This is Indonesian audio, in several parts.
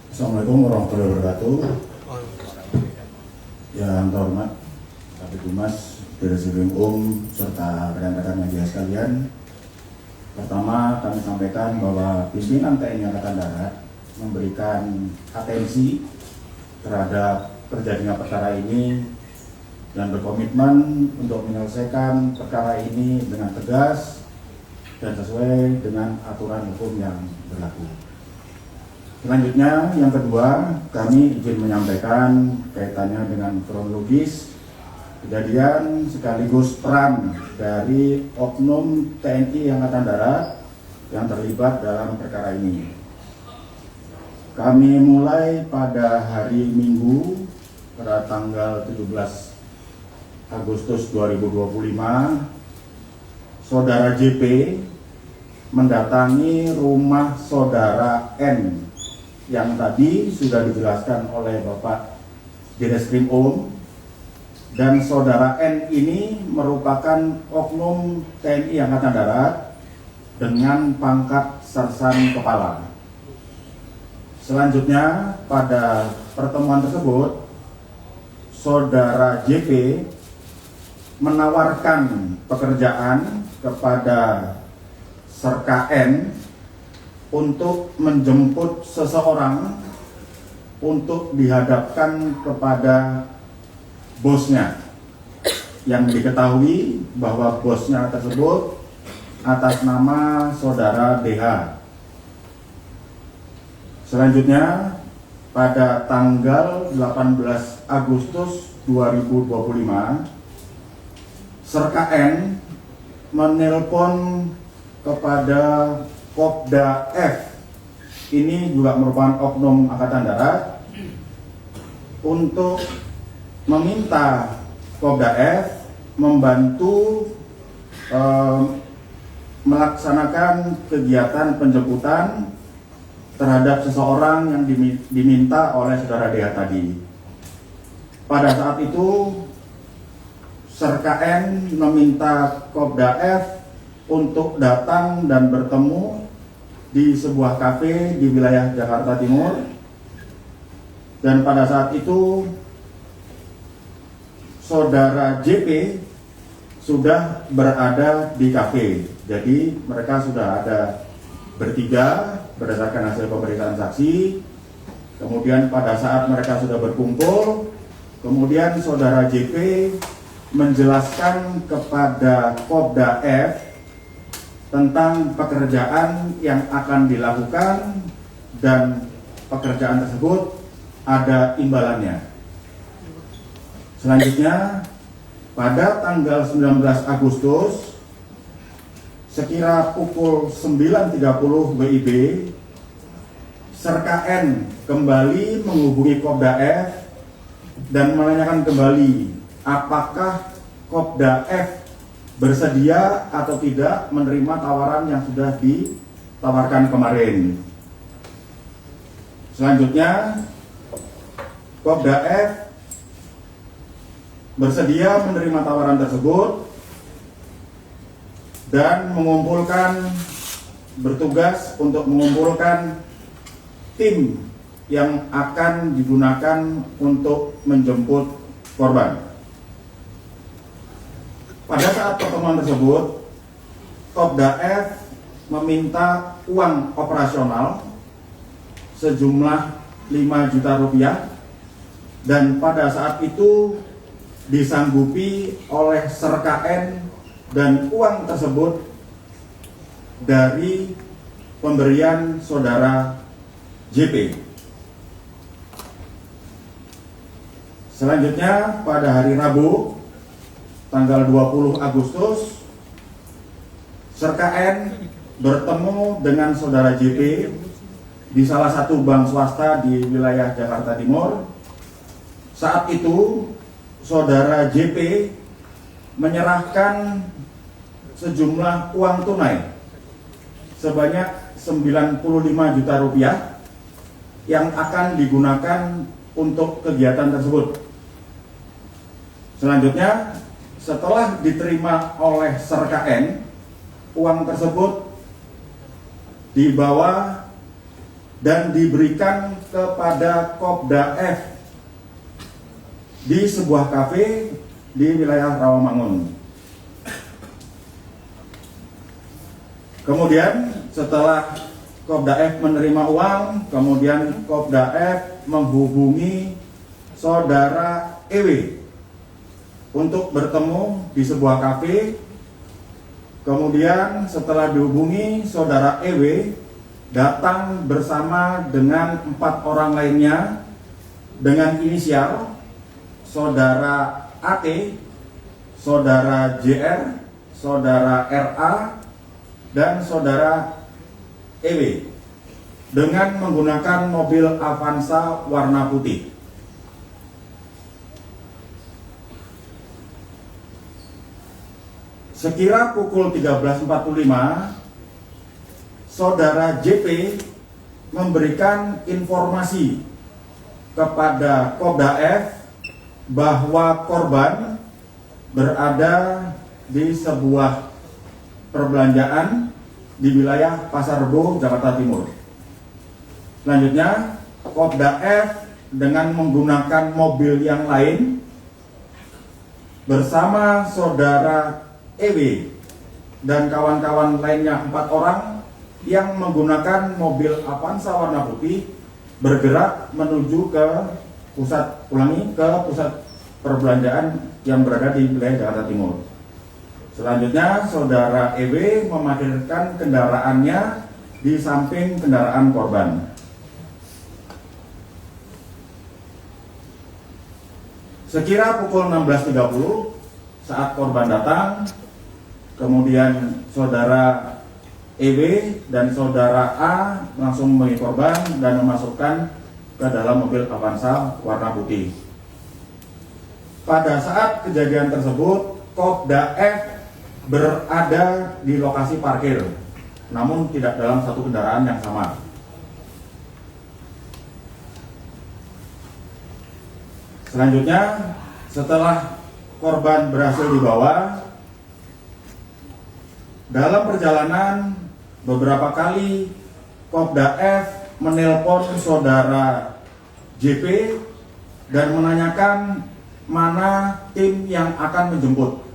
Assalamualaikum warahmatullahi wabarakatuh. Yang terhormat Kabid Humas, Direskrim serta rekan-rekan media sekalian. Pertama, kami sampaikan bahwa pimpinan TNI Angkatan Darat memberikan atensi terhadap terjadinya perkara ini dan berkomitmen untuk menyelesaikan perkara ini dengan tegas dan sesuai dengan aturan hukum yang berlaku. Selanjutnya, yang kedua, kami izin menyampaikan kaitannya dengan kronologis kejadian sekaligus peran dari oknum TNI Angkatan Darat yang terlibat dalam perkara ini. Kami mulai pada hari Minggu pada tanggal 17 Agustus 2025, Saudara JP mendatangi rumah Saudara N yang tadi sudah dijelaskan oleh Bapak Direskrim dan Saudara N ini merupakan oknum TNI Angkatan Darat dengan pangkat Sersan Kepala. Selanjutnya, pada pertemuan tersebut, Saudara JP menawarkan pekerjaan kepada Serka N untuk menjemput seseorang untuk dihadapkan kepada bosnya, yang diketahui bahwa bosnya tersebut atas nama Saudara DH. Selanjutnya, pada tanggal 18 Agustus 2025, Serka N menelpon kepada Kopda F, ini juga merupakan oknum Angkatan Darat, untuk meminta Kopda F membantu melaksanakan kegiatan penjemputan terhadap seseorang yang diminta oleh Saudara DH tadi. Pada saat itu, Serka N meminta Kopda F untuk datang dan bertemu di sebuah kafe di wilayah Jakarta Timur. Dan pada saat itu, Saudara JP sudah berada di kafe. Jadi mereka sudah ada bertiga berdasarkan hasil pemeriksaan saksi. Kemudian pada saat mereka sudah berkumpul, kemudian Saudara JP menjelaskan kepada Kopda F tentang pekerjaan yang akan dilakukan dan pekerjaan tersebut ada imbalannya. Selanjutnya, pada tanggal 19 Agustus sekira pukul 9.30 WIB, Serka N kembali menghubungi Kopda F dan menanyakan kembali apakah Kopda F bersedia atau tidak menerima tawaran yang sudah ditawarkan kemarin. Selanjutnya, Kopda F bersedia menerima tawaran tersebut dan bertugas untuk mengumpulkan tim yang akan digunakan untuk menjemput korban. Pada saat pertemuan tersebut, Kopda F meminta uang operasional sejumlah 5 juta rupiah dan pada saat itu disanggupi oleh Serka N dan uang tersebut dari pemberian Saudara JP. Selanjutnya, pada hari Rabu tanggal 20 Agustus, Serka N bertemu dengan Saudara JP di salah satu bank swasta di wilayah Jakarta Timur. Saat itu, Saudara JP menyerahkan sejumlah uang tunai sebanyak 95 juta rupiah yang akan digunakan untuk kegiatan tersebut. Selanjutnya, setelah diterima oleh Serka N, uang tersebut dibawa dan diberikan kepada Kopda F di sebuah kafe di wilayah Rawamangun. Kemudian setelah Kopda F menerima uang, kemudian Kopda F menghubungi saudara EW untuk bertemu di sebuah kafe. Kemudian setelah dihubungi, saudara EW datang bersama dengan 4 orang lainnya dengan inisial saudara AT, saudara JR, saudara RA, dan saudara EW dengan menggunakan mobil Avanza warna putih. Sekira pukul 13.45, saudara JP memberikan informasi kepada Kopda F bahwa korban berada di sebuah perbelanjaan di wilayah Pasar Rebo, Jakarta Timur. Selanjutnya, Kopda F dengan menggunakan mobil yang lain bersama saudara EW dan kawan-kawan lainnya 4 orang yang menggunakan mobil Avanza warna putih bergerak menuju ke pusat perbelanjaan yang berada di wilayah Jakarta Timur. Selanjutnya, saudara EW memarkirkan kendaraannya di samping kendaraan korban. Sekira pukul 16.30 saat korban datang, kemudian saudara EW dan saudara A langsung menemui korban dan memasukkan ke dalam mobil Avanza warna putih. Pada saat kejadian tersebut, Kopda F berada di lokasi parkir, namun tidak dalam satu kendaraan yang sama. Selanjutnya, setelah korban berhasil dibawa, dalam perjalanan beberapa kali Kopda F menelpon saudara JP dan menanyakan mana tim yang akan menjemput.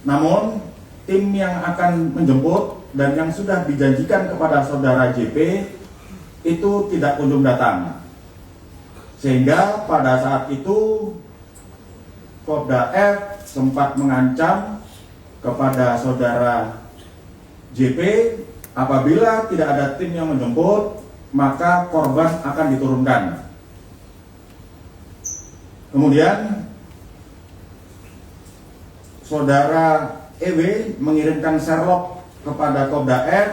Namun, tim yang akan menjemput dan yang sudah dijanjikan kepada saudara JP itu tidak kunjung datang. Sehingga pada saat itu Kopda F sempat mengancam kepada saudara JP, apabila tidak ada tim yang menjemput, maka korban akan diturunkan. Kemudian saudara EW mengirimkan Sherlock kepada Kopda F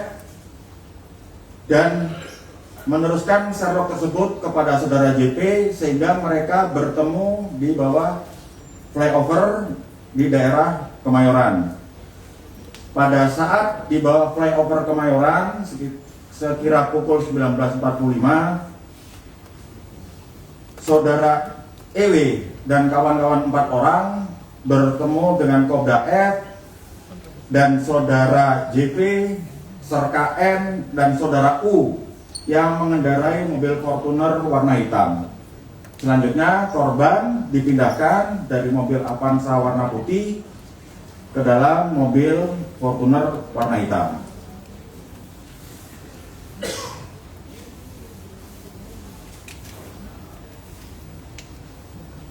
dan meneruskan Sherlock tersebut kepada saudara JP sehingga mereka bertemu di bawah flyover di daerah Kemayoran. Pada saat di bawah flyover Kemayoran sekira pukul 19.45, saudara EW dan kawan-kawan 4 orang bertemu dengan Kopda F dan saudara JP, serka N dan saudara U yang mengendarai mobil Fortuner warna hitam. Selanjutnya korban dipindahkan dari mobil Avanza warna putih ke dalam mobil Fortuner warna hitam.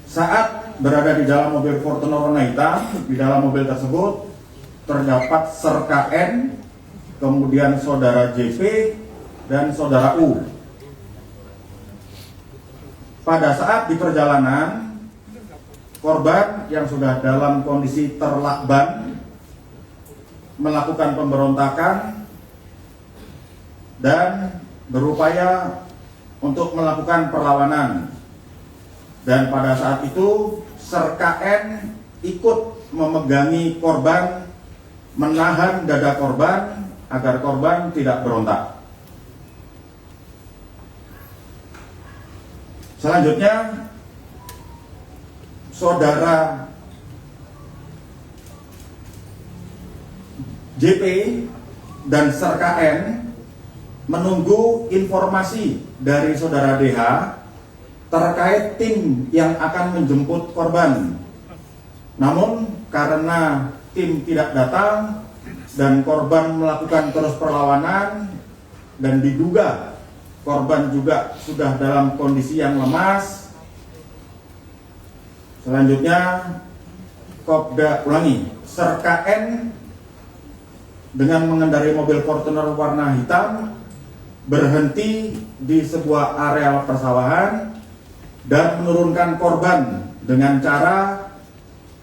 Saat berada di dalam mobil Fortuner warna hitam, di dalam mobil tersebut terdapat serka N, kemudian saudara JP dan saudara U. Pada saat di perjalanan, korban yang sudah dalam kondisi terlakban melakukan pemberontakan dan berupaya untuk melakukan perlawanan. Dan pada saat itu serka N ikut memegangi korban, menahan dada korban agar korban tidak berontak. Selanjutnya, saudara JP dan serka N menunggu informasi dari saudara DH terkait tim yang akan menjemput korban. Namun karena tim tidak datang dan korban melakukan terus perlawanan dan diduga korban juga sudah dalam kondisi yang lemas, selanjutnya Serka N dengan mengendarai mobil Fortuner warna hitam berhenti di sebuah areal persawahan dan menurunkan korban dengan cara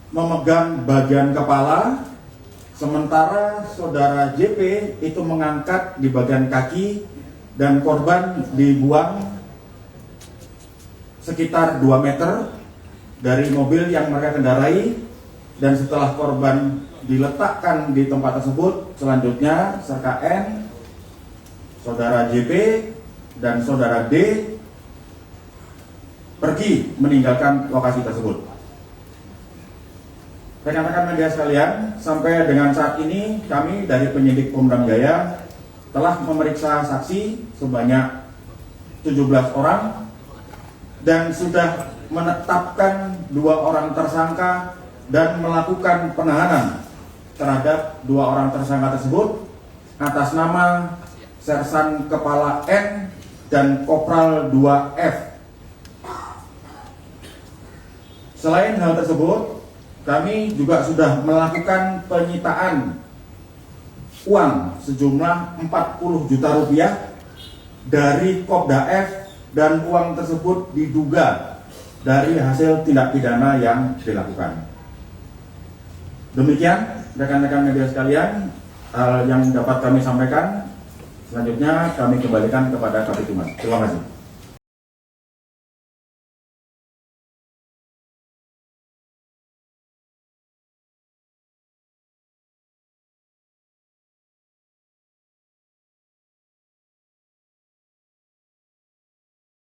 memegang bagian kepala, sementara saudara JP itu mengangkat di bagian kaki dan korban dibuang sekitar 2 meter dari mobil yang mereka kendarai. Dan setelah korban diletakkan di tempat tersebut, selanjutnya Serka N, saudara JP, dan saudara D pergi meninggalkan lokasi tersebut. Rekan-rekan media sekalian, sampai dengan saat ini kami dari penyidik Polda Jaya telah memeriksa saksi sebanyak 17 orang dan sudah menetapkan 2 orang tersangka dan melakukan penahanan terhadap 2 orang tersangka tersebut atas nama Sersan Kepala N dan Kopral 2F. Selain hal tersebut, kami juga sudah melakukan penyitaan uang sejumlah 40 juta rupiah dari Kopda F, dan uang tersebut diduga dari hasil tindak pidana yang dilakukan. Demikian rekan-rekan media sekalian hal yang dapat kami sampaikan. Selanjutnya kami kembalikan kepada Kabid Humas. Terima kasih.